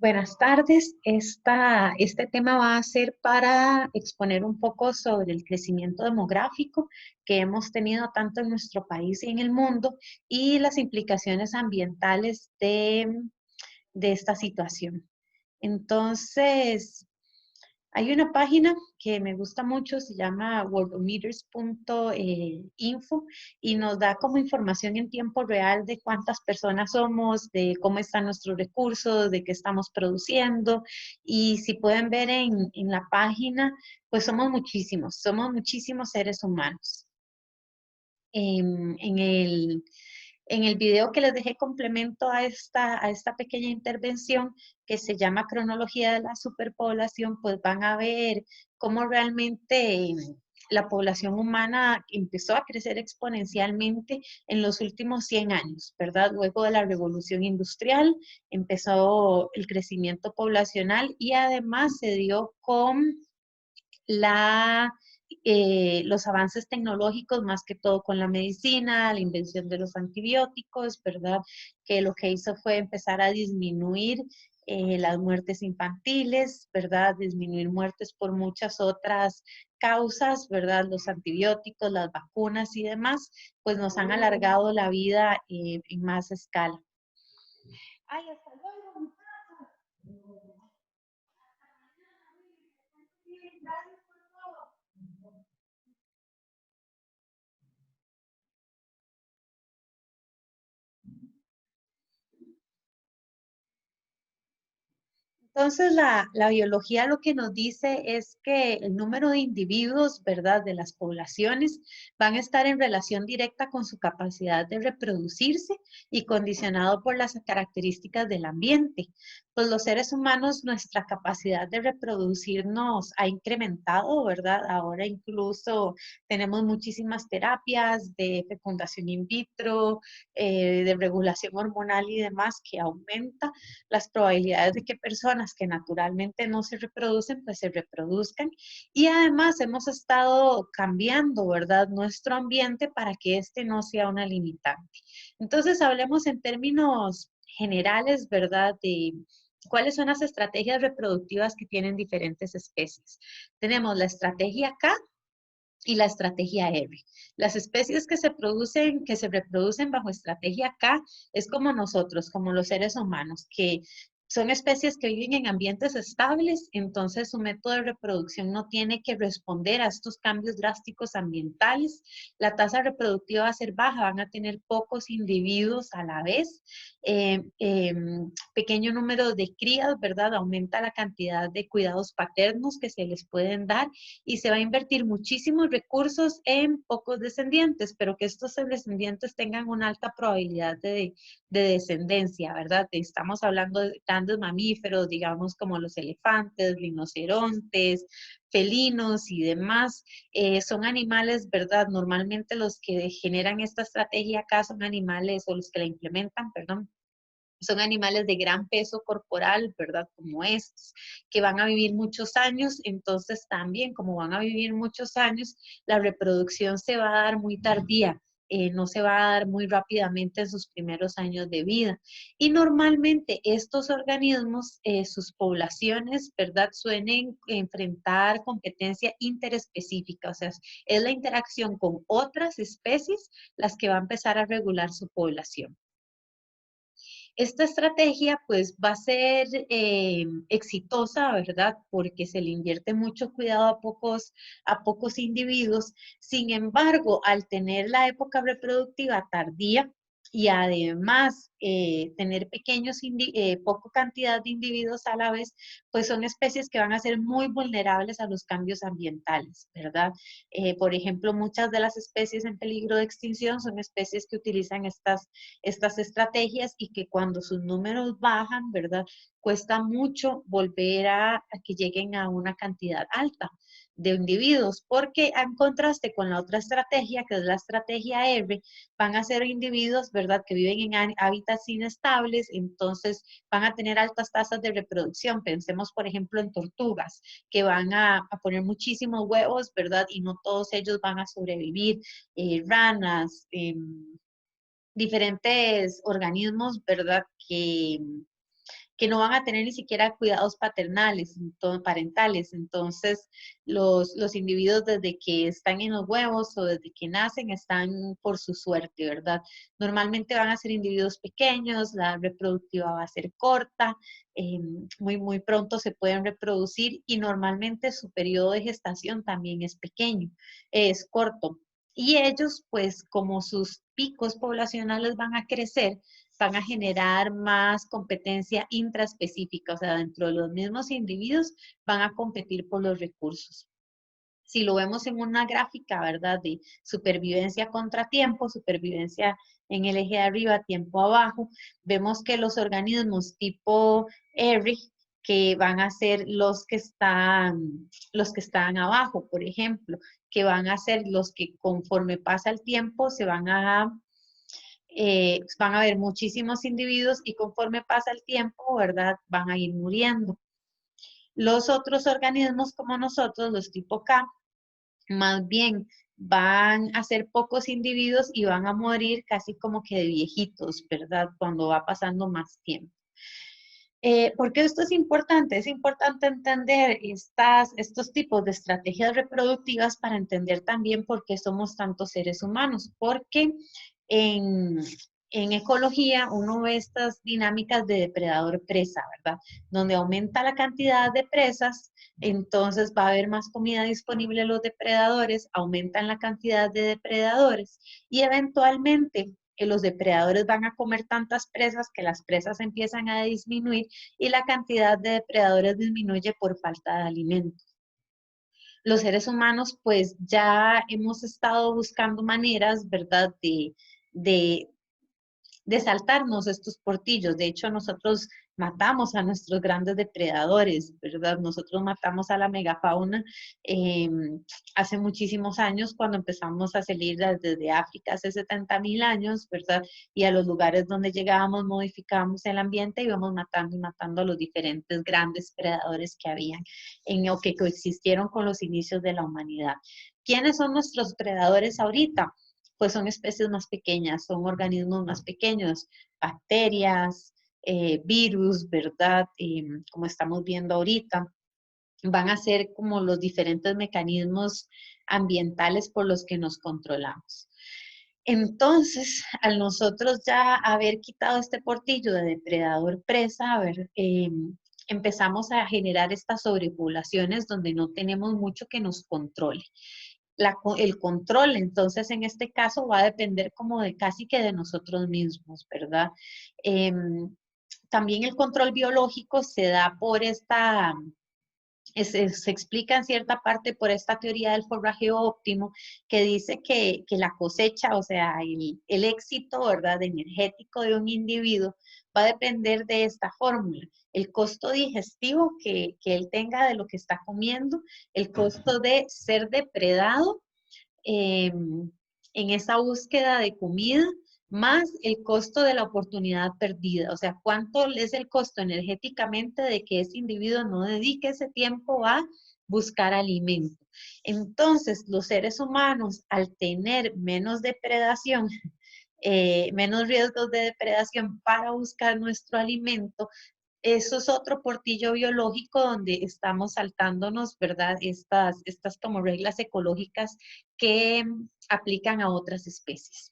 Buenas tardes. Este tema va a ser para exponer un poco sobre el crecimiento demográfico que hemos tenido tanto en nuestro país y en el mundo y las implicaciones ambientales de esta situación. Entonces, hay una página que me gusta mucho, se llama worldometers.info y nos da como información en tiempo real de cuántas personas somos, de cómo están nuestros recursos, de qué estamos produciendo. Y si pueden ver en la página, pues somos muchísimos seres humanos. En el video que les dejé complemento a esta pequeña intervención que se llama Cronología de la Superpoblación, pues van a ver cómo realmente la población humana empezó a crecer exponencialmente en los últimos 100 años, ¿verdad? Luego de la revolución industrial empezó el crecimiento poblacional y además se dio con los avances tecnológicos, más que todo con la medicina, la invención de los antibióticos, ¿verdad? Que lo que hizo fue empezar a disminuir las muertes infantiles, ¿verdad? Disminuir muertes por muchas otras causas, ¿verdad? Los antibióticos, las vacunas y demás, pues nos han alargado la vida en más escala. Ay, hasta luego. Gracias por todo. Entonces, la biología lo que nos dice es que el número de individuos, ¿verdad?, de las poblaciones van a estar en relación directa con su capacidad de reproducirse y condicionado por las características del ambiente. Pues los seres humanos, nuestra capacidad de reproducirnos ha incrementado, ¿verdad? Ahora incluso tenemos muchísimas terapias de fecundación in vitro, de regulación hormonal y demás que aumenta las probabilidades de que personas que naturalmente no se reproducen, pues se reproduzcan. Y además hemos estado cambiando, ¿verdad?, nuestro ambiente para que este no sea una limitante. Entonces, hablemos en términos generales, ¿verdad?, de cuáles son las estrategias reproductivas que tienen diferentes especies. Tenemos la estrategia K y la estrategia R. Las especies que se reproducen bajo estrategia K es como nosotros, como los seres humanos, que son especies que viven en ambientes estables, entonces su método de reproducción no tiene que responder a estos cambios drásticos ambientales. La tasa reproductiva va a ser baja, van a tener pocos individuos a la vez, eh, eh, pequeño número de crías, ¿verdad? Aumenta la cantidad de cuidados paternos que se les pueden dar y se va a invertir muchísimos recursos en pocos descendientes, pero que estos descendientes tengan una alta probabilidad de descendencia, ¿verdad? Estamos hablando de grandes mamíferos, digamos como los elefantes, rinocerontes, felinos y demás. Son animales, ¿verdad? Normalmente los que generan esta estrategia acá son animales, o los que la implementan, perdón, son animales de gran peso corporal, ¿verdad? Como estos, que van a vivir muchos años, entonces también como van a vivir muchos años, la reproducción se va a dar muy tardía. No se va a dar muy rápidamente en sus primeros años de vida. Y normalmente estos organismos, sus poblaciones, ¿verdad? Suelen enfrentar competencia interespecífica, o sea, es la interacción con otras especies las que va a empezar a regular su población. Esta estrategia pues va a ser exitosa, ¿verdad? Porque se le invierte mucho cuidado a pocos individuos. Sin embargo, al tener la época reproductiva tardía y además tener poca cantidad de individuos a la vez, pues son especies que van a ser muy vulnerables a los cambios ambientales, ¿verdad? Por ejemplo, muchas de las especies en peligro de extinción son especies que utilizan estas estrategias y que cuando sus números bajan, ¿verdad? Cuesta mucho volver a que lleguen a una cantidad alta de individuos, porque en contraste con la otra estrategia, que es la estrategia R, van a ser individuos, ¿verdad?, que viven en hábitats inestables, entonces van a tener altas tasas de reproducción. Pensemos, por ejemplo, en tortugas, que van a poner muchísimos huevos, ¿verdad? Y no todos ellos van a sobrevivir. Ranas, diferentes organismos, ¿verdad? que no van a tener ni siquiera cuidados parentales. Entonces, los individuos desde que están en los huevos o desde que nacen están por su suerte, ¿verdad? Normalmente van a ser individuos pequeños, la reproductiva va a ser corta, muy pronto se pueden reproducir y normalmente su periodo de gestación también es pequeño, es corto. Y ellos, pues, como sus picos poblacionales van a crecer, van a generar más competencia intraespecífica, o sea, dentro de los mismos individuos van a competir por los recursos. Si lo vemos en una gráfica, ¿verdad? De supervivencia contra tiempo, supervivencia en el eje de arriba, tiempo abajo, vemos que los organismos tipo R, que van a ser los que están abajo, por ejemplo, que van a ser los que conforme pasa el tiempo se van a haber muchísimos individuos y conforme pasa el tiempo, ¿verdad? Van a ir muriendo. Los otros organismos como nosotros, los tipo K, más bien van a ser pocos individuos y van a morir casi como que de viejitos, ¿verdad? Cuando va pasando más tiempo. ¿Por qué esto es importante? Es importante entender estos tipos de estrategias reproductivas para entender también por qué somos tantos seres humanos, porque en, en ecología uno ve estas dinámicas de depredador-presa, ¿verdad? Donde aumenta la cantidad de presas, entonces va a haber más comida disponible a los depredadores, aumentan la cantidad de depredadores y eventualmente los depredadores van a comer tantas presas que las presas empiezan a disminuir y la cantidad de depredadores disminuye por falta de alimento. Los seres humanos pues ya hemos estado buscando maneras, ¿verdad?, de, de saltarnos estos portillos. De hecho, nosotros matamos a nuestros grandes depredadores, ¿verdad? Nosotros matamos a la megafauna eh, hace muchísimos años cuando empezamos a salir desde África hace 70.000 años, ¿verdad? Y a los lugares donde llegábamos modificábamos el ambiente y íbamos matando y matando a los diferentes grandes predadores que habían o que coexistieron con los inicios de la humanidad. ¿Quiénes son nuestros predadores ahorita? Pues son especies más pequeñas, son organismos más pequeños, bacterias, virus, ¿verdad? Como estamos viendo ahorita, van a ser como los diferentes mecanismos ambientales por los que nos controlamos. Entonces, al nosotros ya haber quitado este portillo de depredador-presa, empezamos a generar estas sobrepoblaciones donde no tenemos mucho que nos controle. El control, entonces, en este caso va a depender como de casi que de nosotros mismos, ¿verdad? También el control biológico se da por se explica en cierta parte por esta teoría del forrajeo óptimo que dice que la cosecha, o sea, el éxito, ¿verdad?, energético de un individuo va a depender de esta fórmula. El costo digestivo que él tenga de lo que está comiendo, el costo de ser depredado en esa búsqueda de comida, más el costo de la oportunidad perdida. O sea, cuánto es el costo energéticamente de que ese individuo no dedique ese tiempo a buscar alimento. Entonces, los seres humanos, al tener menos depredación, menos riesgos de depredación para buscar nuestro alimento, eso es otro portillo biológico donde estamos saltándonos, ¿verdad? Estas como reglas ecológicas que aplican a otras especies.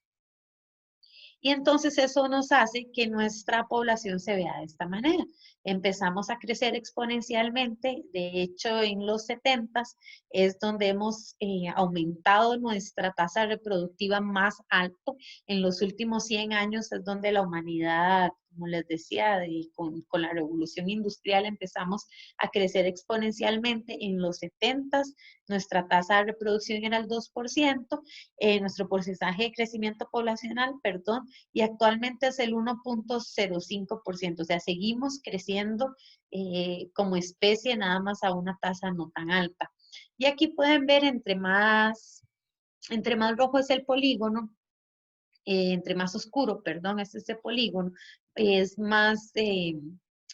Y entonces eso nos hace que nuestra población se vea de esta manera. Empezamos a crecer exponencialmente, de hecho en los 70 es donde hemos aumentado nuestra tasa reproductiva más alto. En los últimos 100 años es donde la humanidad, como les decía, con la revolución industrial empezamos a crecer exponencialmente. En los 70 nuestra tasa de reproducción era el 2%, nuestro porcentaje de crecimiento poblacional, perdón, y actualmente es el 1.05%, o sea, seguimos creciendo como especie nada más a una tasa no tan alta. Y aquí pueden ver entre más rojo es el polígono, entre más oscuro, perdón, es ese polígono, es más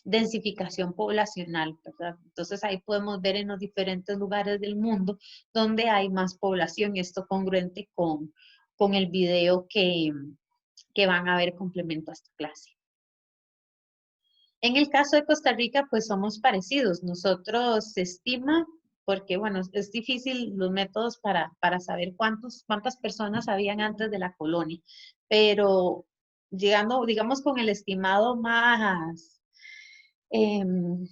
densificación poblacional, ¿verdad? Entonces ahí podemos ver en los diferentes lugares del mundo donde hay más población y esto congruente con el video que van a ver complemento a esta clase. En el caso de Costa Rica, pues somos parecidos. Nosotros se estima, porque bueno, es difícil los métodos para saber cuántas personas habían antes de la colonia, pero llegando, digamos, con el estimado em,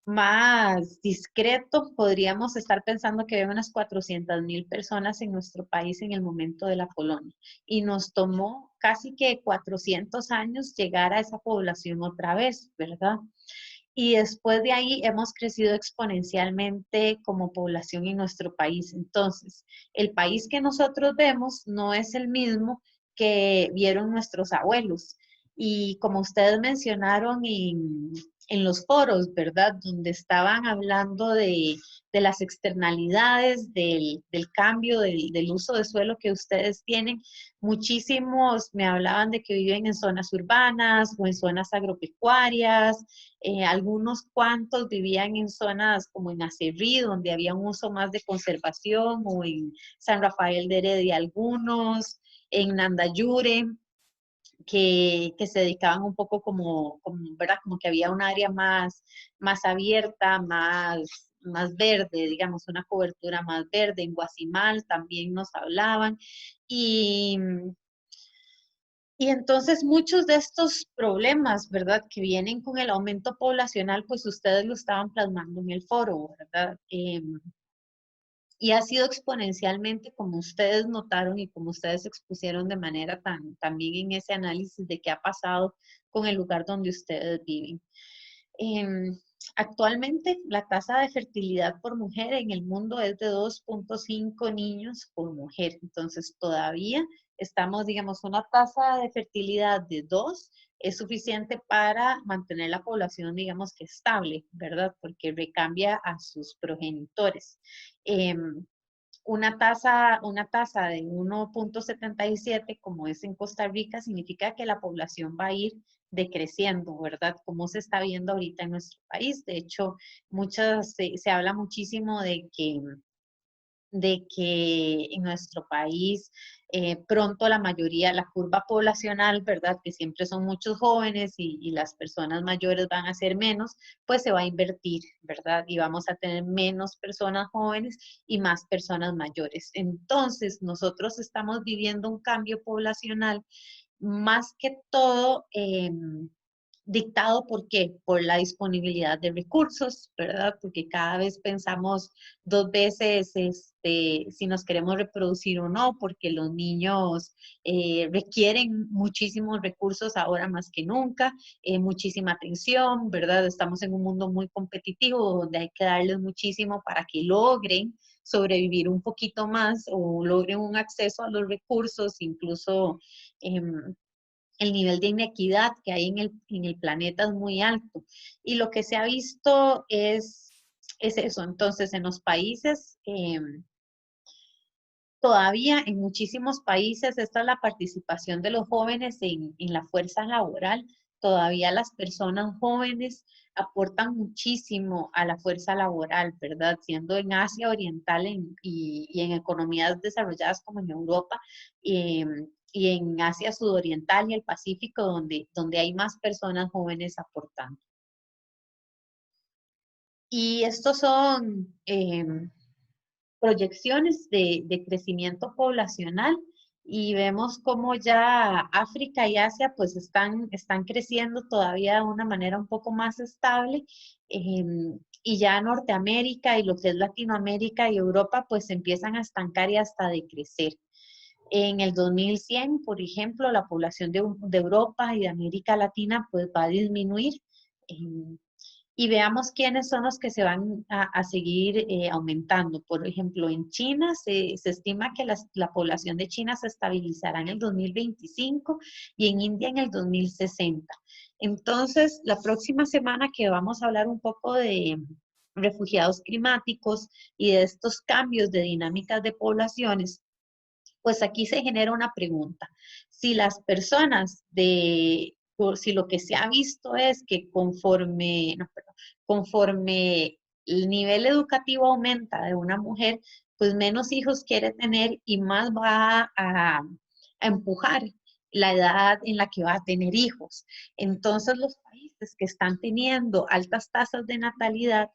más discreto, podríamos estar pensando que había unas 400.000 personas en nuestro país en el momento de la colonia. Y nos tomó casi que 400 años llegar a esa población otra vez, ¿verdad? Y después de ahí hemos crecido exponencialmente como población en nuestro país. Entonces, el país que nosotros vemos no es el mismo que vieron nuestros abuelos. Y como ustedes mencionaron en los foros, ¿verdad? Donde estaban hablando de las externalidades del cambio del uso de suelo que ustedes tienen, muchísimos me hablaban de que viven en zonas urbanas o en zonas agropecuarias, algunos cuantos vivían en zonas como en Acerrí, donde había un uso más de conservación, o en San Rafael de Heredia algunos, en Nandayure, que se dedicaban un poco ¿verdad? Como que había un área más abierta, más verde, digamos, una cobertura más verde. En Guasimal también nos hablaban. Y y entonces muchos de estos problemas, ¿verdad? Que vienen con el aumento poblacional, pues ustedes lo estaban plasmando en el foro, ¿verdad? Y ha sido exponencialmente como ustedes notaron y como ustedes expusieron de manera también en ese análisis de qué ha pasado con el lugar donde ustedes viven. Em, Actualmente la tasa de fertilidad por mujer en el mundo es de 2,5 niños por mujer. Entonces todavía estamos, digamos, una tasa de fertilidad de 2 es suficiente para mantener la población, digamos, que estable, ¿verdad? Porque recambia a sus progenitores. Em, una tasa de 1,77, como es en Costa Rica, significa que la población va a ir decreciendo, ¿verdad? Como se está viendo ahorita en nuestro país. De hecho, se habla muchísimo de que en nuestro país pronto la mayoría, la curva poblacional, ¿verdad? Que siempre son muchos jóvenes y las personas mayores van a ser menos, pues se va a invertir, ¿verdad? Y vamos a tener menos personas jóvenes y más personas mayores. Entonces, nosotros estamos viviendo un cambio poblacional más que todo dictado por qué, por la disponibilidad de recursos, ¿verdad? Porque cada vez pensamos dos veces si nos queremos reproducir o no, porque los niños requieren muchísimos recursos ahora más que nunca, muchísima atención, ¿verdad? Estamos en un mundo muy competitivo donde hay que darles muchísimo para que logren sobrevivir un poquito más o logren un acceso a los recursos, incluso el nivel de inequidad que hay en el planeta es muy alto. Y lo que se ha visto es eso. Entonces, en los países, todavía en muchísimos países, esta es la participación de los jóvenes en la fuerza laboral. Todavía las personas jóvenes aportan muchísimo a la fuerza laboral, ¿verdad? Siendo en Asia Oriental y en economías desarrolladas como en Europa, eh, y en Asia Sudoriental y el Pacífico, donde hay más personas jóvenes aportando. Y estos son proyecciones de crecimiento poblacional y vemos cómo ya África y Asia pues están creciendo todavía de una manera un poco más estable, y ya Norteamérica y lo que es Latinoamérica y Europa pues empiezan a estancar y hasta decrecer. En el 2100, por ejemplo, la población de Europa y de América Latina pues va a disminuir. em, y veamos quiénes son los que se van a seguir aumentando. Por ejemplo, en China se estima que la población de China se estabilizará en el 2025 y en India en el 2060. Entonces, la próxima semana que vamos a hablar un poco de refugiados climáticos y de estos cambios de dinámicas de poblaciones, pues aquí se genera una pregunta. Si las personas si lo que se ha visto es que conforme, no, perdón, conforme el nivel educativo aumenta de una mujer, pues menos hijos quiere tener y más va a empujar la edad en la que va a tener hijos. Entonces los países que están teniendo altas tasas de natalidad,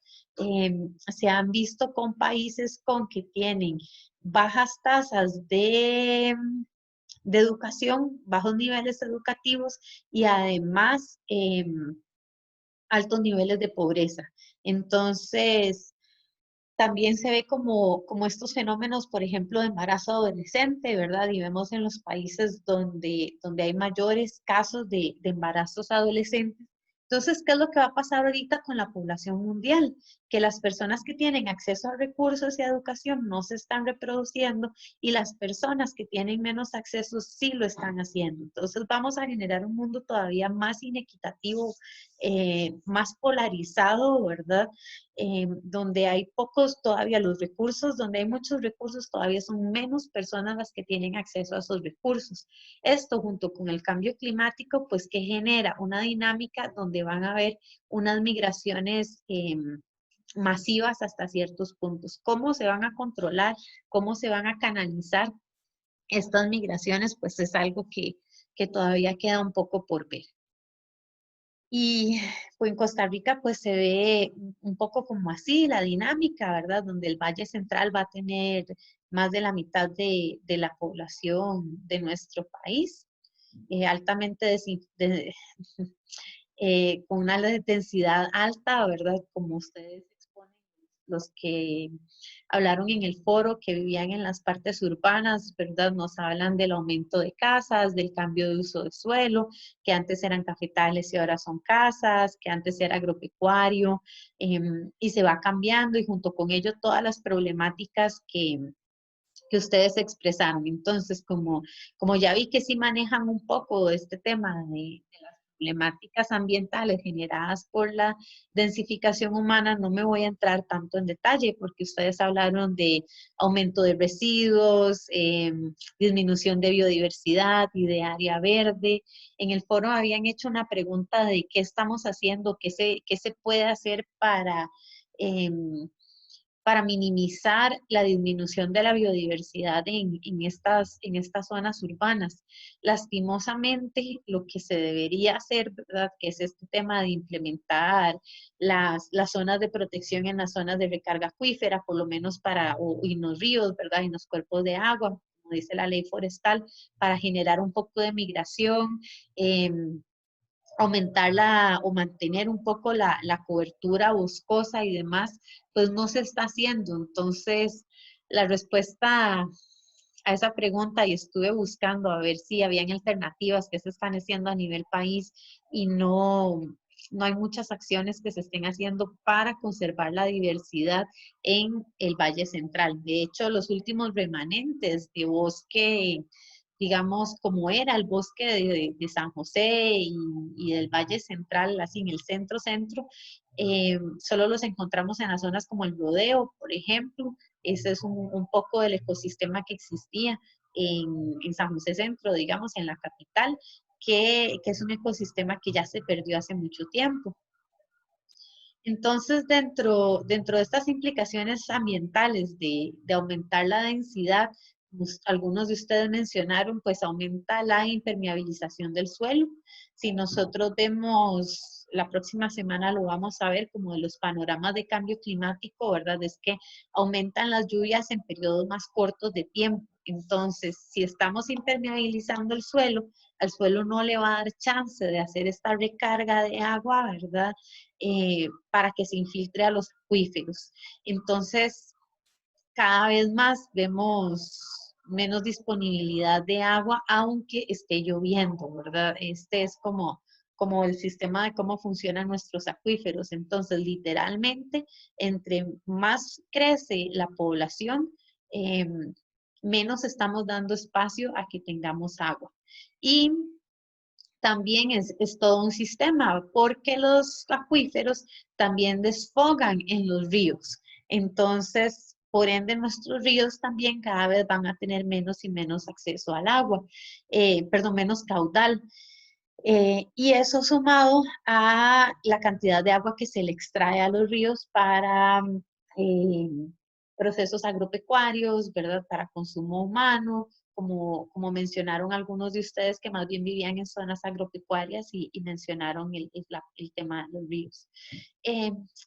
se han visto con países con que tienen bajas tasas de educación, bajos niveles educativos y además altos niveles de pobreza. Entonces, también se ve como estos fenómenos, por ejemplo, de embarazo adolescente, ¿verdad? Y vemos en los países donde hay mayores casos de embarazos adolescentes. Entonces, ¿qué es lo que va a pasar ahorita con la población mundial? Que las personas que tienen acceso a recursos y a educación no se están reproduciendo y las personas que tienen menos acceso sí lo están haciendo. Entonces, vamos a generar un mundo todavía más inequitativo, más polarizado, ¿verdad? Donde hay pocos todavía los recursos, donde hay muchos recursos, todavía son menos personas las que tienen acceso a esos recursos. Esto junto con el cambio climático, pues que genera una dinámica donde van a haber unas migraciones masivas hasta ciertos puntos. ¿Cómo se van a controlar? ¿Cómo se van a canalizar estas migraciones? Pues es algo que todavía queda un poco por ver. Y pues en Costa Rica pues se ve un poco como así la dinámica, ¿verdad? Donde el Valle Central va a tener más de la mitad de la población de nuestro país, altamente con una densidad alta, ¿verdad? Como ustedes exponen, los que hablaron en el foro que vivían en las partes urbanas, ¿verdad? Nos hablan del aumento de casas, del cambio de uso de suelo, que antes eran cafetales y ahora son casas, que antes era agropecuario, y se va cambiando y junto con ello todas las problemáticas que ustedes expresaron. Entonces, como ya vi que sí manejan un poco este tema de las problemáticas ambientales generadas por la densificación humana, no me voy a entrar tanto en detalle porque ustedes hablaron de aumento de residuos, disminución de biodiversidad y de área verde. En el foro habían hecho una pregunta de qué estamos haciendo, qué se puede hacer eh, para minimizar la disminución de la biodiversidad en estas zonas urbanas. Lastimosamente, lo que se debería hacer, ¿verdad? Que es este tema de implementar las zonas de protección en las zonas de recarga acuífera, por lo menos y en los ríos, ¿verdad? Y en los cuerpos de agua, como dice la ley forestal, para generar un poco de migración, eh, aumentar o mantener un poco la cobertura boscosa y demás, pues no se está haciendo. Entonces, la respuesta a esa pregunta y estuve buscando a ver si habían alternativas que se están haciendo a nivel país y no hay muchas acciones que se estén haciendo para conservar la diversidad en el Valle Central. De hecho, los últimos remanentes de bosque, digamos, como era el bosque de San José y del Valle Central, así en el centro, solo los encontramos en las zonas como el Rodeo, por ejemplo. Ese es un poco del ecosistema que existía en San José Centro, digamos, en la capital, que es un ecosistema que ya se perdió hace mucho tiempo. Entonces, dentro de estas implicaciones ambientales de aumentar la densidad, pues, algunos de ustedes mencionaron, pues aumenta la impermeabilización del suelo. Si nosotros vemos, la próxima semana lo vamos a ver como de los panoramas de cambio climático, ¿verdad? Es que aumentan las lluvias en periodos más cortos de tiempo. Entonces, si estamos impermeabilizando el suelo, al suelo no le va a dar chance de hacer esta recarga de agua, ¿verdad? Para que se infiltre a los acuíferos. Entonces, cada vez más vemos menos disponibilidad de agua, aunque esté lloviendo, ¿verdad? Este es como el sistema de cómo funcionan nuestros acuíferos. Entonces, literalmente, entre más crece la población, eh, menos estamos dando espacio a que tengamos agua. Y también es todo un sistema, porque los acuíferos también desfogan en los ríos. Entonces, por ende, nuestros ríos también cada vez van a tener menos y menos acceso al agua, perdón, menos caudal. Y eso sumado a la cantidad de agua que se le extrae a los ríos para eh, procesos agropecuarios, ¿verdad? Para consumo humano, como mencionaron algunos de ustedes que más bien vivían en zonas agropecuarias y mencionaron el tema de los ríos.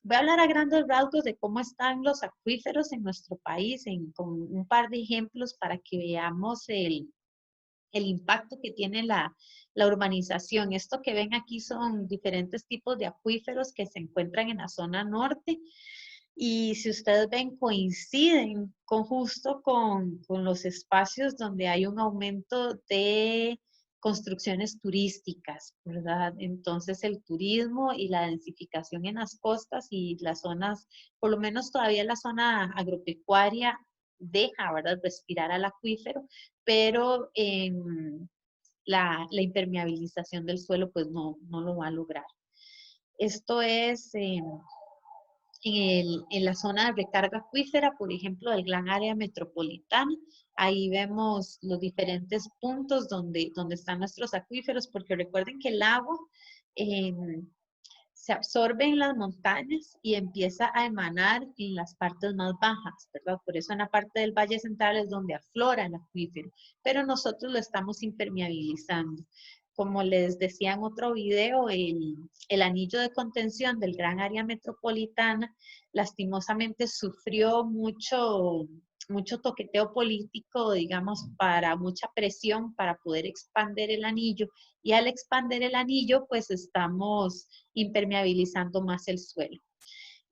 Voy a hablar a grandes rasgos de cómo están los acuíferos en nuestro país, con un par de ejemplos para que veamos el impacto que tiene la urbanización. Esto que ven aquí son diferentes tipos de acuíferos que se encuentran en la zona norte. Y si ustedes ven, coinciden justo con los espacios donde hay un aumento de construcciones turísticas, ¿verdad? Entonces el turismo y la densificación en las costas y las zonas, por lo menos todavía la zona agropecuaria deja, ¿verdad?, respirar al acuífero, pero la impermeabilización del suelo pues no lo va a lograr. Esto es en la zona de recarga acuífera, por ejemplo, del gran área metropolitana. Ahí vemos los diferentes puntos donde están nuestros acuíferos, porque recuerden que el agua eh, se absorbe en las montañas y empieza a emanar en las partes más bajas, ¿verdad? Por eso en la parte del Valle Central es donde aflora el acuífero, pero nosotros lo estamos impermeabilizando. Como les decía en otro video, el anillo de contención del gran área metropolitana lastimosamente sufrió mucho toqueteo político, digamos, para mucha presión para poder expandir el anillo. Y al expandir el anillo, pues estamos impermeabilizando más el suelo.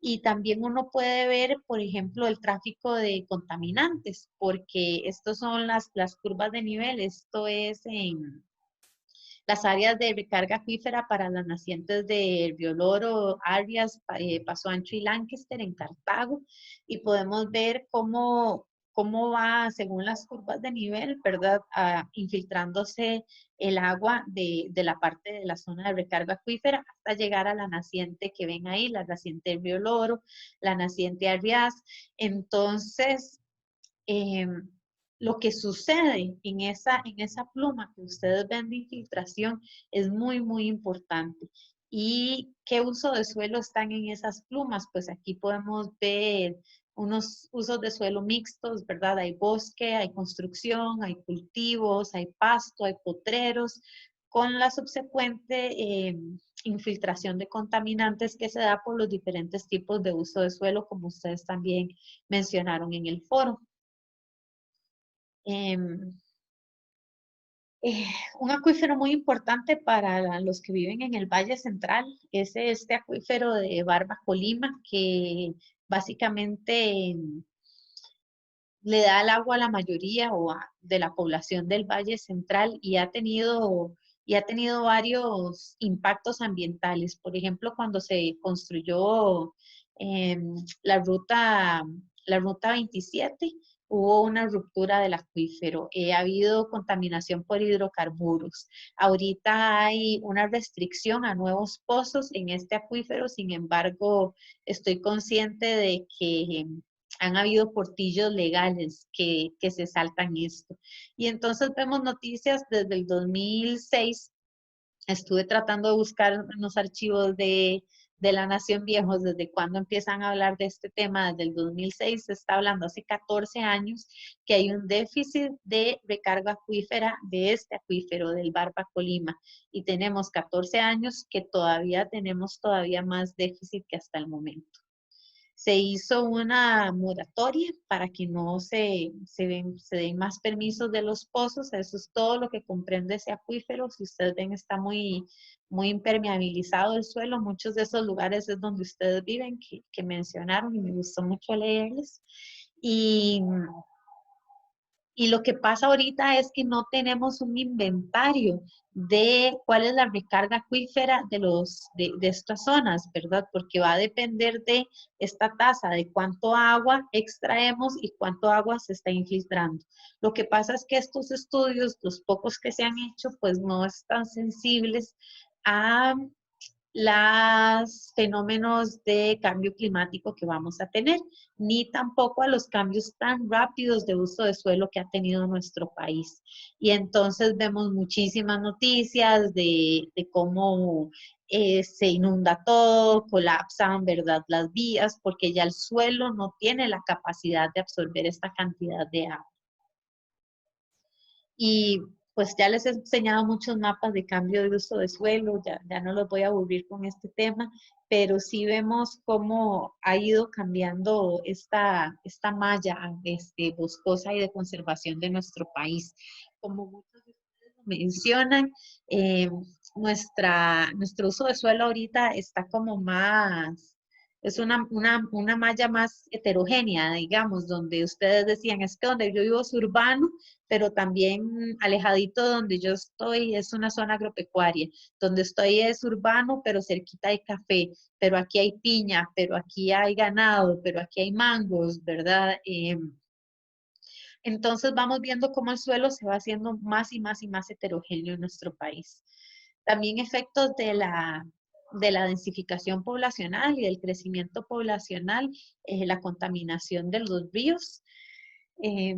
Y también uno puede ver, por ejemplo, el tráfico de contaminantes, porque estos son las curvas de nivel. Esto es en las áreas de recarga acuífera para las nacientes de Río Loro, Arias, Paso Ancho y Lancaster en Cartago. Y podemos ver cómo va, según las curvas de nivel, ¿verdad?, infiltrándose el agua de la parte de la zona de recarga acuífera hasta llegar a la naciente que ven ahí, la naciente de Río Loro, la naciente Arias. Entonces, lo que sucede en esa pluma que ustedes ven de infiltración es muy importante. ¿Y qué uso de suelo están en esas plumas? Pues aquí podemos ver unos usos de suelo mixtos, ¿verdad? Hay bosque, hay construcción, hay cultivos, hay pasto, hay potreros, con la subsecuente infiltración de contaminantes que se da por los diferentes tipos de uso de suelo, como ustedes también mencionaron en el foro. Em, eh, un acuífero muy importante para los que viven en el Valle Central es este acuífero de Barba Colima, que básicamente le da el agua a la mayoría de la población del Valle Central y ha tenido varios impactos ambientales. Por ejemplo, cuando se construyó em, la ruta, la ruta 27, hubo una ruptura del acuífero. Ha habido contaminación por hidrocarburos. Ahorita hay una restricción a nuevos pozos en este acuífero. Sin embargo, estoy consciente de que han habido portillos legales que se saltan esto. Y entonces vemos noticias desde el 2006. Estuve tratando de buscar en los archivos de La Nación Viejos, desde cuando empiezan a hablar de este tema. Desde el 2006 se está hablando, hace 14 años, que hay un déficit de recarga acuífera de este acuífero del Barba Colima. Y tenemos 14 años que tenemos todavía más déficit que hasta el momento. Se hizo una moratoria para que no se den más permisos de los pozos. Eso es todo lo que comprende ese acuífero. Si ustedes ven, está muy impermeabilizado el suelo. Muchos de esos lugares es donde ustedes viven, que mencionaron, y me gustó mucho leerles. Y lo que pasa ahorita es que no tenemos un inventario de cuál es la recarga acuífera de estas zonas, ¿verdad? Porque va a depender de esta tasa, de cuánto agua extraemos y cuánto agua se está infiltrando. Lo que pasa es que estos estudios, los pocos que se han hecho, pues no están sensibles a los fenómenos de cambio climático que vamos a tener, ni tampoco a los cambios tan rápidos de uso de suelo que ha tenido nuestro país. Y entonces vemos muchísimas noticias de cómo se inunda todo, colapsan, ¿verdad?, las vías, porque ya el suelo no tiene la capacidad de absorber esta cantidad de agua. Y pues ya les he enseñado muchos mapas de cambio de uso de suelo, ya no los voy a aburrir con este tema, pero sí vemos cómo ha ido cambiando esta malla boscosa y de conservación de nuestro país. Como muchos de ustedes lo mencionan, eh, nuestro uso de suelo ahorita está como más, es una malla más heterogénea, digamos, donde ustedes decían, es que donde yo vivo es urbano, pero también alejadito de donde yo estoy es una zona agropecuaria. Donde estoy es urbano, pero cerquita hay café, pero aquí hay piña, pero aquí hay ganado, pero aquí hay mangos, ¿verdad? Entonces vamos viendo cómo el suelo se va haciendo más y más y más heterogéneo en nuestro país. También efectos de la densificación poblacional y del crecimiento poblacional, la contaminación de los ríos, eh,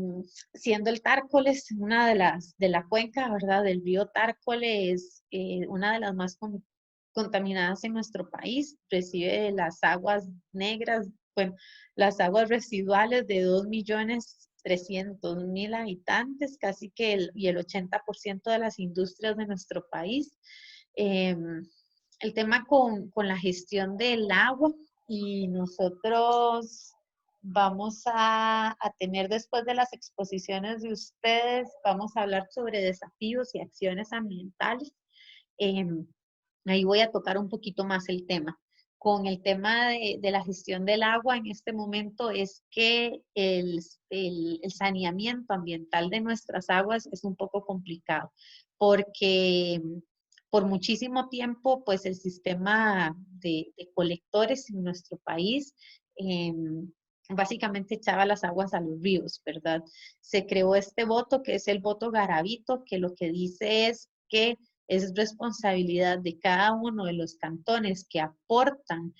siendo el Tárcoles una de la cuenca, ¿verdad? Del río Tárcoles, una de las más contaminadas en nuestro país, recibe las aguas negras, bueno, las aguas residuales de 2.300.000 habitantes, casi que y el 80% de las industrias de nuestro país. Eh, el tema con la gestión del agua y nosotros vamos a tener después de las exposiciones de ustedes, vamos a hablar sobre desafíos y acciones ambientales. Eh, Ahí voy a tocar un poquito más el tema. Con el tema de la gestión del agua en este momento es que el saneamiento ambiental de nuestras aguas es un poco complicado porque por muchísimo tiempo pues el sistema de colectores en nuestro país eh, básicamente echaba las aguas a los ríos, ¿verdad? Se creó este voto que es el voto Garavito, que lo que dice es que es responsabilidad de cada uno de los cantones que aportan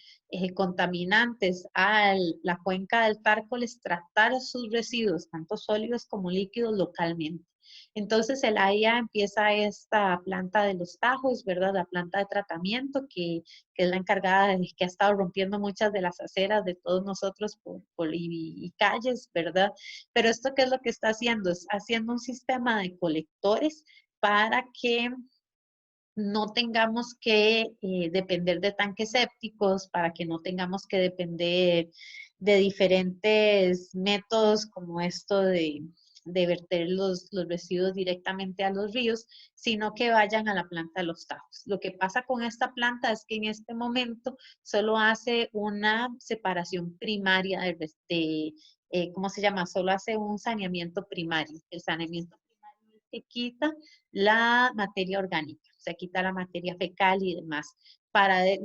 contaminantes a la cuenca del Tárcoles tratar sus residuos, tanto sólidos como líquidos, localmente. Entonces el AIA empieza esta planta de los Tajos, ¿verdad? La planta de tratamiento que es la encargada de que ha estado rompiendo muchas de las aceras de todos nosotros y calles, ¿verdad? Pero esto, ¿qué es lo que está haciendo? Es haciendo un sistema de colectores para que no tengamos que depender de tanques sépticos, para que no tengamos que depender de diferentes métodos como esto de verter los residuos directamente a los ríos, sino que vayan a la planta de los Tajos. Lo que pasa con esta planta es que en este momento solo hace una separación primaria ¿cómo se llama? Solo hace un saneamiento primario. El saneamiento primario es que quita la materia orgánica, se quita la materia fecal y demás.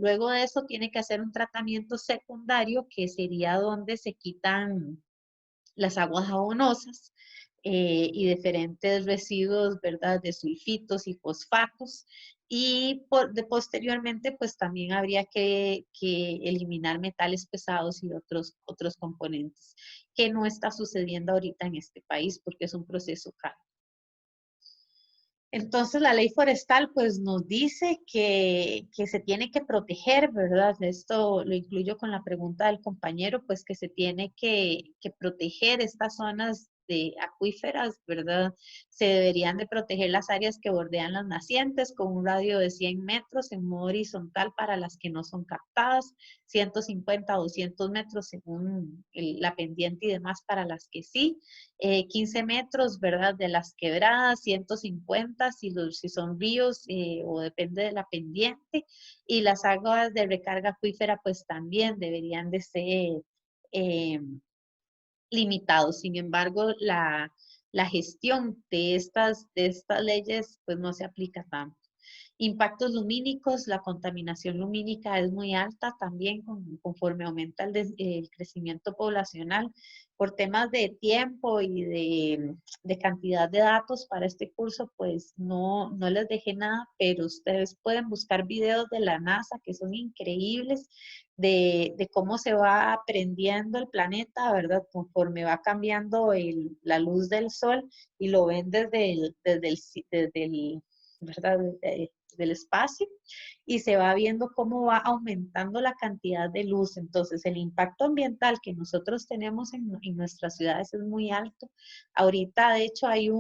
Luego de eso tiene que hacer un tratamiento secundario que sería donde se quitan las aguas jabonosas y diferentes residuos, ¿verdad? De sulfitos y fosfatos. Y posteriormente, pues también habría que eliminar metales pesados y otros componentes, que no está sucediendo ahorita en este país porque es un proceso caro. Entonces la ley forestal pues nos dice que se tiene que proteger, ¿verdad? Esto lo incluyo con la pregunta del compañero, pues que se tiene que proteger estas zonas de acuíferas, ¿verdad? Se deberían de proteger las áreas que bordean las nacientes con un radio de 100 metros en modo horizontal para las que no son captadas, 150 o 200 metros según la pendiente y demás para las que sí. 15 metros, ¿verdad? De las quebradas, 150 si son ríos o depende de la pendiente. Y las aguas de recarga acuífera pues también deberían de ser eh, limitados. Sin embargo, la gestión de estas leyes pues no se aplica tanto. Impactos lumínicos, la contaminación lumínica es muy alta también conforme aumenta el crecimiento poblacional. Por temas de tiempo y de cantidad de datos para este curso, pues no les dejé nada, pero ustedes pueden buscar videos de la NASA que son increíbles de cómo se va aprendiendo el planeta, ¿verdad? Conforme va cambiando la luz del sol y lo ven desde el ¿verdad? Del espacio y se va viendo cómo va aumentando la cantidad de luz. Entonces, el impacto ambiental que nosotros tenemos en nuestras ciudades es muy alto. Ahorita, de hecho, hay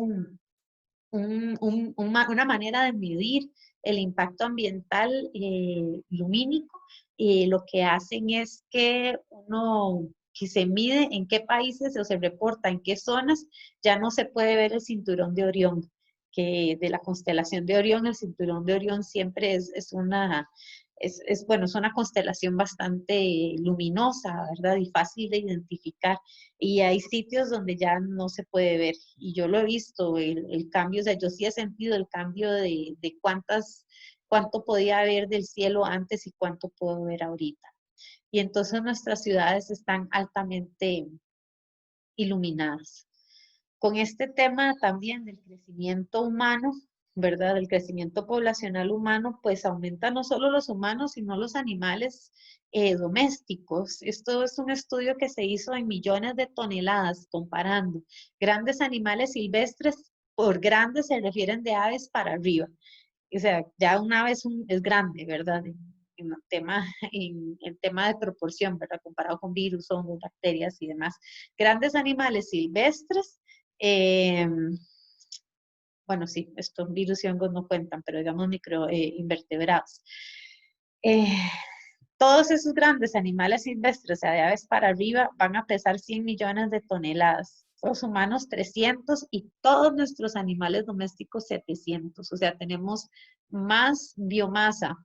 una manera de medir el impacto ambiental lumínico. Lo que hacen es que se mide en qué países o se reporta en qué zonas ya no se puede ver el cinturón de Orión, que de la constelación de Orión, el cinturón de Orión siempre bueno, es una constelación bastante luminosa, ¿verdad? Y fácil de identificar. Y hay sitios donde ya no se puede ver. Y yo lo he visto, el cambio, o sea, yo sí he sentido el cambio de cuánto podía ver del cielo antes y cuánto puedo ver ahorita. Y entonces nuestras ciudades están altamente iluminadas. Con este tema también del crecimiento humano, ¿verdad? Del crecimiento poblacional humano, pues aumenta no solo los humanos, sino los animales domésticos. Esto es un estudio que se hizo en millones de toneladas, comparando grandes animales silvestres, por grandes se refieren de aves para arriba. O sea, ya un ave es grande, ¿verdad? En tema de proporción, ¿verdad? Comparado con virus, hongos, bacterias y demás. Grandes animales silvestres, eh, bueno, sí, estos virus y hongos no cuentan, pero digamos microinvertebrados. Eh, todos esos grandes animales silvestres, o sea, de aves para arriba, van a pesar 100 millones de toneladas. Los humanos 300 y todos nuestros animales domésticos 700. O sea, tenemos más biomasa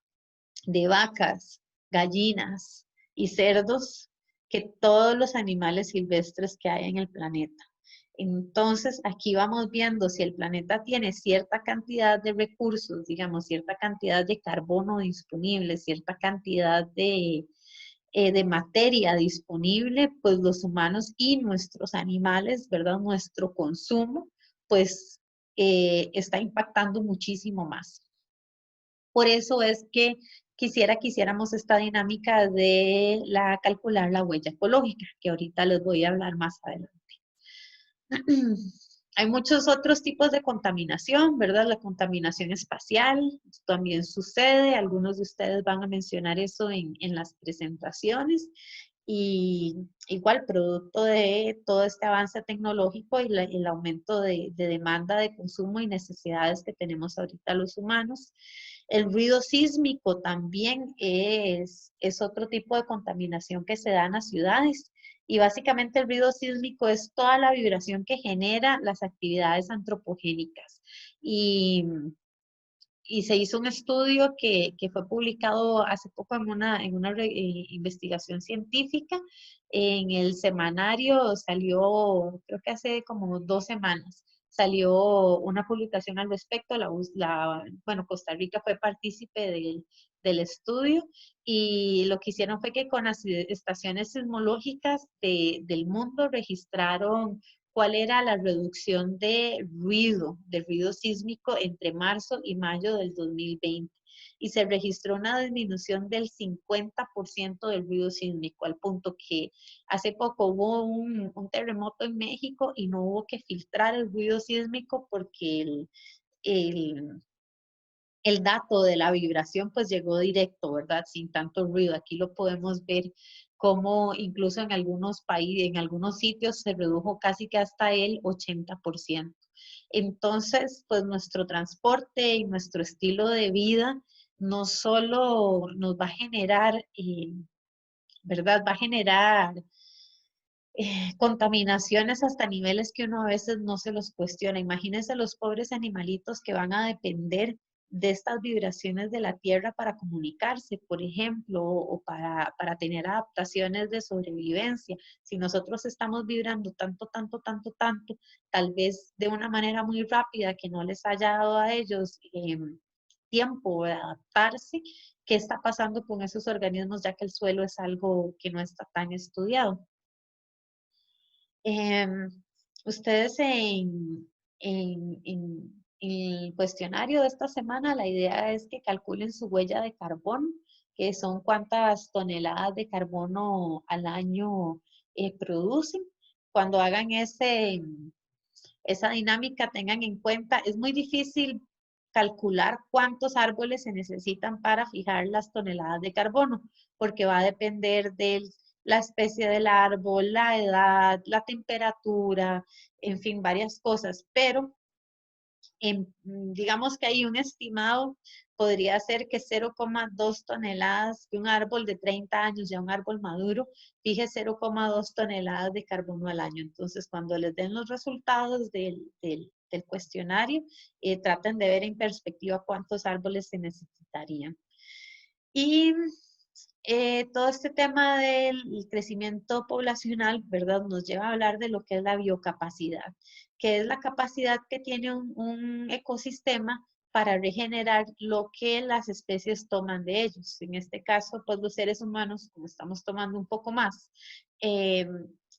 de vacas, gallinas y cerdos que todos los animales silvestres que hay en el planeta. Entonces, aquí vamos viendo si el planeta tiene cierta cantidad de recursos, digamos, cierta cantidad de carbono disponible, cierta cantidad de materia disponible, pues los humanos y nuestros animales, ¿verdad? Nuestro consumo, pues está impactando muchísimo más. Por eso es que quisiéramos esta dinámica de calcular la huella ecológica, que ahorita les voy a hablar más adelante. Hay muchos otros tipos de contaminación, ¿verdad? La contaminación espacial también sucede. Algunos de ustedes van a mencionar eso en las presentaciones. Y igual, producto de todo este avance tecnológico y el aumento de demanda de consumo y necesidades que tenemos ahorita los humanos. El ruido sísmico también es otro tipo de contaminación que se da en las ciudades. Y básicamente el ruido sísmico es toda la vibración que genera las actividades antropogénicas. Y se hizo un estudio que fue publicado hace poco en una investigación científica. En el semanario salió, creo que hace como 2 semanas, salió una publicación al respecto. Bueno, Costa Rica fue partícipe del estudio y lo que hicieron fue que con las estaciones sismológicas del mundo registraron cuál era la reducción del ruido sísmico entre marzo y mayo del 2020. Y se registró una disminución del 50% del ruido sísmico, al punto que hace poco hubo un terremoto en México y no hubo que filtrar el ruido sísmico porque el, el dato de la vibración pues llegó directo, ¿verdad? Sin tanto ruido. Aquí lo podemos ver como incluso en algunos países, en algunos sitios se redujo casi que hasta el 80%. Entonces, pues nuestro transporte y nuestro estilo de vida no solo nos va a generar, ¿verdad? Va a generar contaminaciones hasta niveles que uno a veces no se los cuestiona. Imagínense los pobres animalitos que van a depender de estas vibraciones de la tierra para comunicarse, por ejemplo, o para tener adaptaciones de sobrevivencia. Si nosotros estamos vibrando tanto, tanto, tanto, tanto, tal vez de una manera muy rápida que no les haya dado a ellos tiempo de adaptarse, ¿qué está pasando con esos organismos? Ya que el suelo es algo que no está tan estudiado. Em, ustedes en el cuestionario de esta semana, la idea es que calculen su huella de carbono, que son cuántas toneladas de carbono al año producen. Cuando hagan esa dinámica, tengan en cuenta, es muy difícil calcular cuántos árboles se necesitan para fijar las toneladas de carbono, porque va a depender de la especie del árbol, la edad, la temperatura, en fin, varias cosas, pero digamos que hay un estimado, podría ser que 0,2 toneladas de un árbol de 30 años, ya un árbol maduro, fije 0,2 toneladas de carbono al año. Entonces, cuando les den los resultados del cuestionario, traten de ver en perspectiva cuántos árboles se necesitarían. Y todo este tema del crecimiento poblacional, ¿verdad? Nos lleva a hablar de lo que es la biocapacidad, que es la capacidad que tiene un ecosistema para regenerar lo que las especies toman de ellos. En este caso, pues los seres humanos, como estamos tomando un poco más, eh,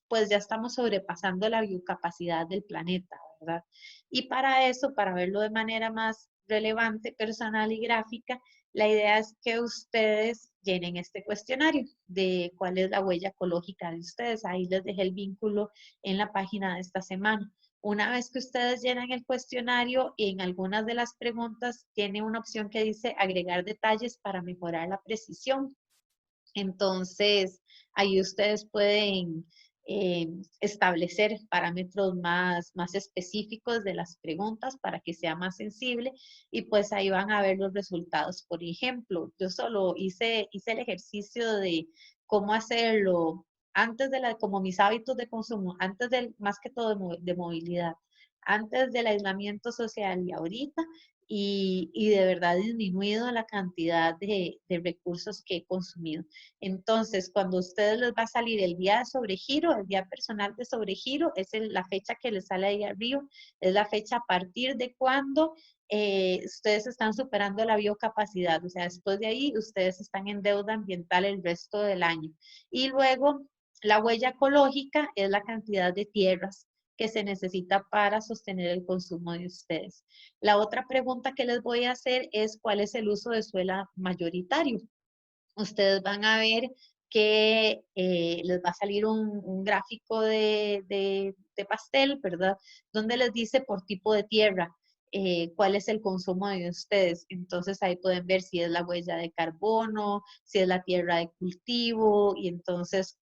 pues ya estamos sobrepasando la biocapacidad del planeta, ¿verdad? Y para eso, para verlo de manera más relevante, personal y gráfica, la idea es que ustedes llenen este cuestionario de cuál es la huella ecológica de ustedes. Ahí les dejé el vínculo en la página de esta semana. Una vez que ustedes llenan el cuestionario, en algunas de las preguntas tiene una opción que dice agregar detalles para mejorar la precisión. Entonces, ahí ustedes pueden establecer parámetros más específicos de las preguntas para que sea más sensible y pues ahí van a ver los resultados. Por ejemplo, yo solo hice el ejercicio de cómo hacerlo antes como mis hábitos de consumo, más que todo de movilidad, antes del aislamiento social y ahorita, y de verdad he disminuido la cantidad de recursos que he consumido. Entonces, cuando a ustedes les va a salir el día de sobregiro, el día personal de sobregiro, es la fecha que les sale ahí arriba, es la fecha a partir de cuando ustedes están superando la biocapacidad, o sea, después de ahí ustedes están en deuda ambiental el resto del año. Y luego, la huella ecológica es la cantidad de tierras que se necesita para sostener el consumo de ustedes. La otra pregunta que les voy a hacer es cuál es el uso de suelo mayoritario. Ustedes van a ver que les va a salir un gráfico de pastel, ¿verdad? Donde les dice por tipo de tierra cuál es el consumo de ustedes. Entonces ahí pueden ver si es la huella de carbono, si es la tierra de cultivo, y entonces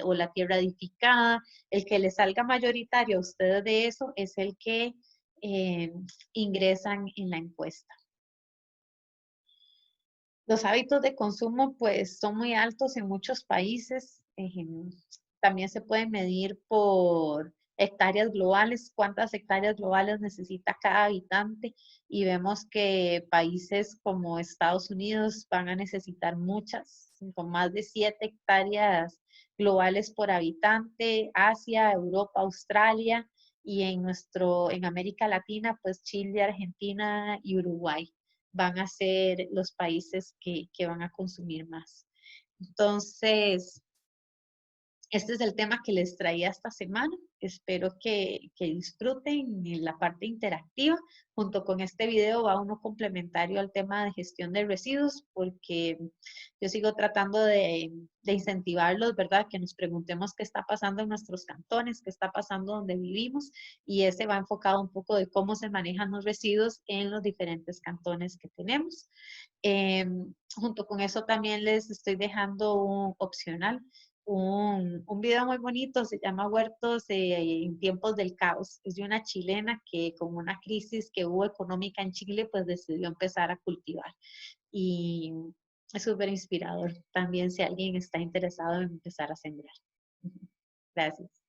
o la tierra edificada, el que les salga mayoritario a ustedes de eso es el que eh, ingresan en la encuesta. Los hábitos de consumo pues son muy altos en muchos países. También se puede medir por hectáreas globales, cuántas hectáreas globales necesita cada habitante y vemos que países como Estados Unidos van a necesitar muchas, con más de 7 hectáreas globales por habitante, Asia, Europa, Australia y en América Latina pues Chile, Argentina y Uruguay van a ser los países que van a consumir más. Entonces, este es el tema que les traía esta semana. Espero que disfruten la parte interactiva. Junto con este video va uno complementario al tema de gestión de residuos, porque yo sigo tratando de incentivarlos, ¿verdad? Que nos preguntemos qué está pasando en nuestros cantones, qué está pasando donde vivimos, y ese va enfocado un poco de cómo se manejan los residuos en los diferentes cantones que tenemos. Junto con eso también les estoy dejando un opcional un video muy bonito, se llama Huertos en tiempos del caos. Es de una chilena que con una crisis que hubo económica en Chile, pues decidió empezar a cultivar. Y es súper inspirador también si alguien está interesado en empezar a sembrar. Gracias.